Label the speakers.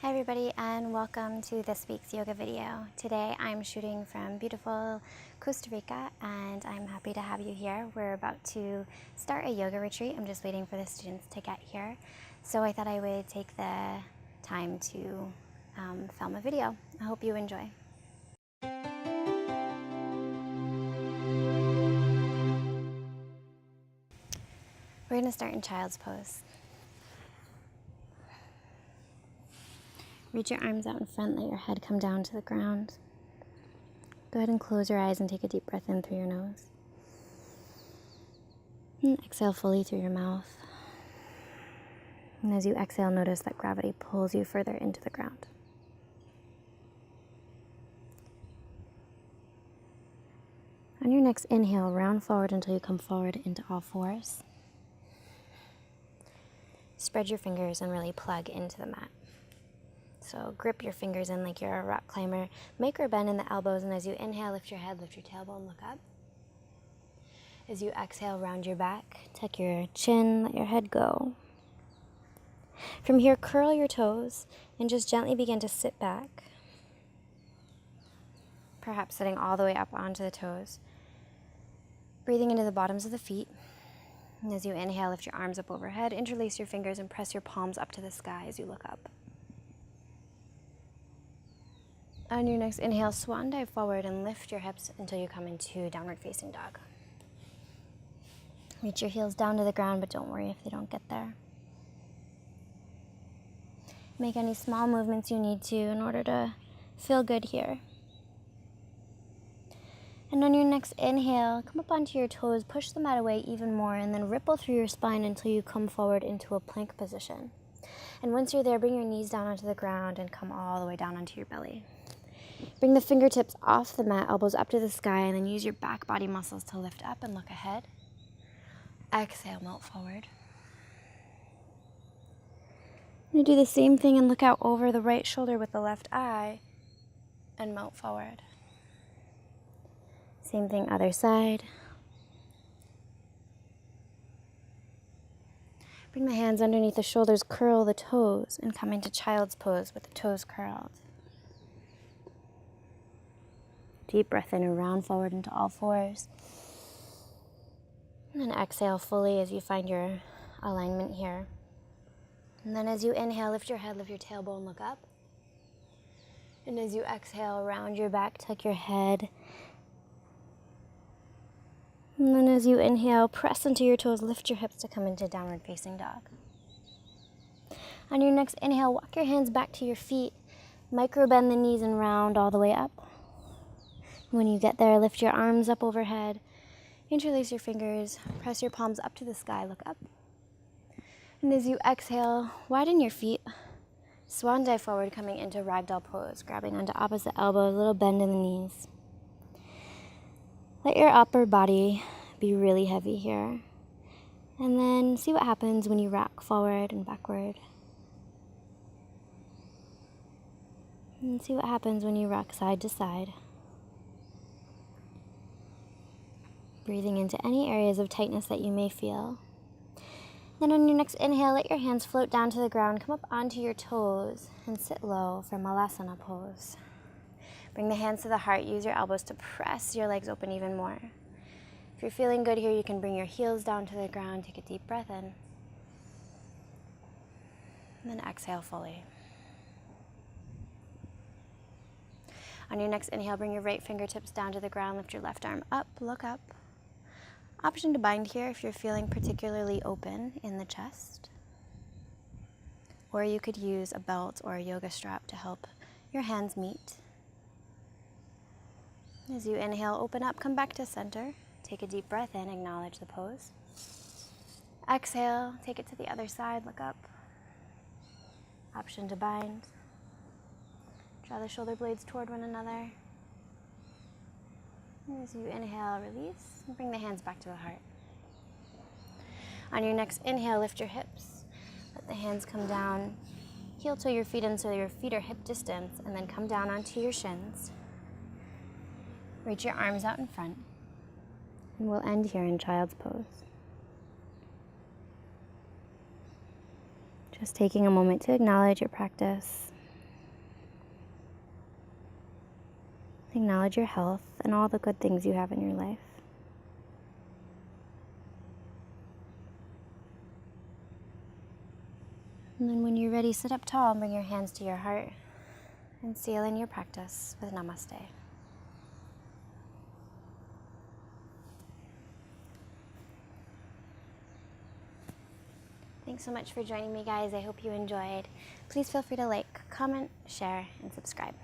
Speaker 1: Hi everybody and welcome to this week's yoga video. Today I'm shooting from beautiful Costa Rica and I'm happy to have you here. We're about to start a yoga retreat. I'm just waiting for the students to get here. So I thought I would take the time to film a video. I hope you enjoy. We're going to start in child's pose. Reach your arms out in front, let your head come down to the ground. Go ahead and close your eyes and take a deep breath in through your nose. And exhale fully through your mouth. And as you exhale, notice that gravity pulls you further into the ground. On your next inhale, round forward until you come forward into all fours. Spread your fingers and really plug into the mat. So grip your fingers in like you're a rock climber. Micro bend in the elbows, and as you inhale, lift your head, lift your tailbone, look up. As you exhale, round your back, tuck your chin, let your head go. From here, curl your toes and just gently begin to sit back. Perhaps sitting all the way up onto the toes. Breathing into the bottoms of the feet. And as you inhale, lift your arms up overhead, interlace your fingers and press your palms up to the sky as you look up. On your next inhale, swan dive forward and lift your hips until you come into downward facing dog. Reach your heels down to the ground, but don't worry if they don't get there. Make any small movements you need to in order to feel good here. And on your next inhale, come up onto your toes, push the mat away even more, and then ripple through your spine until you come forward into a plank position. And once you're there, bring your knees down onto the ground and come all the way down onto your belly. Bring the fingertips off the mat, elbows up to the sky, and then use your back body muscles to lift up and look ahead. Exhale, melt forward. I'm going to do the same thing and look out over the right shoulder with the left eye and melt forward. Same thing, other side. Bring the hands underneath the shoulders, curl the toes, and come into child's pose with the toes curled. Deep breath in and round forward into all fours. And then exhale fully as you find your alignment here. And then as you inhale, lift your head, lift your tailbone, look up. And as you exhale, round your back, tuck your head. And then as you inhale, press into your toes, lift your hips to come into downward facing dog. On your next inhale, walk your hands back to your feet, micro bend the knees and round all the way up. When you get there, lift your arms up overhead, interlace your fingers, press your palms up to the sky, look up. And as you exhale, widen your feet, swan dive forward, coming into ragdoll pose, grabbing onto opposite elbows, a little bend in the knees. Let your upper body be really heavy here. And then see what happens when you rock forward and backward. And see what happens when you rock side to side. Breathing into any areas of tightness that you may feel. Then on your next inhale, let your hands float down to the ground, come up onto your toes, and sit low for Malasana pose. Bring the hands to the heart, use your elbows to press your legs open even more. If you're feeling good here, you can bring your heels down to the ground, take a deep breath in. And then exhale fully. On your next inhale, bring your right fingertips down to the ground, lift your left arm up, look up. Option to bind here if you're feeling particularly open in the chest. Or you could use a belt or a yoga strap to help your hands meet. As you inhale, open up, come back to center. Take a deep breath in, acknowledge the pose. Exhale, take it to the other side, look up. Option to bind. Draw the shoulder blades toward one another. As you inhale, release, and bring the hands back to the heart. On your next inhale, lift your hips. Let the hands come down. Heel toe your feet in so your feet are hip distance, and then come down onto your shins. Reach your arms out in front. And we'll end here in child's pose. Just taking a moment to acknowledge your practice Acknowledge your health and all the good things you have in your life. And then when you're ready, sit up tall and bring your hands to your heart and seal in your practice with Namaste. Thanks so much for joining me, guys. I hope you enjoyed. Please feel free to like, comment, share, and subscribe.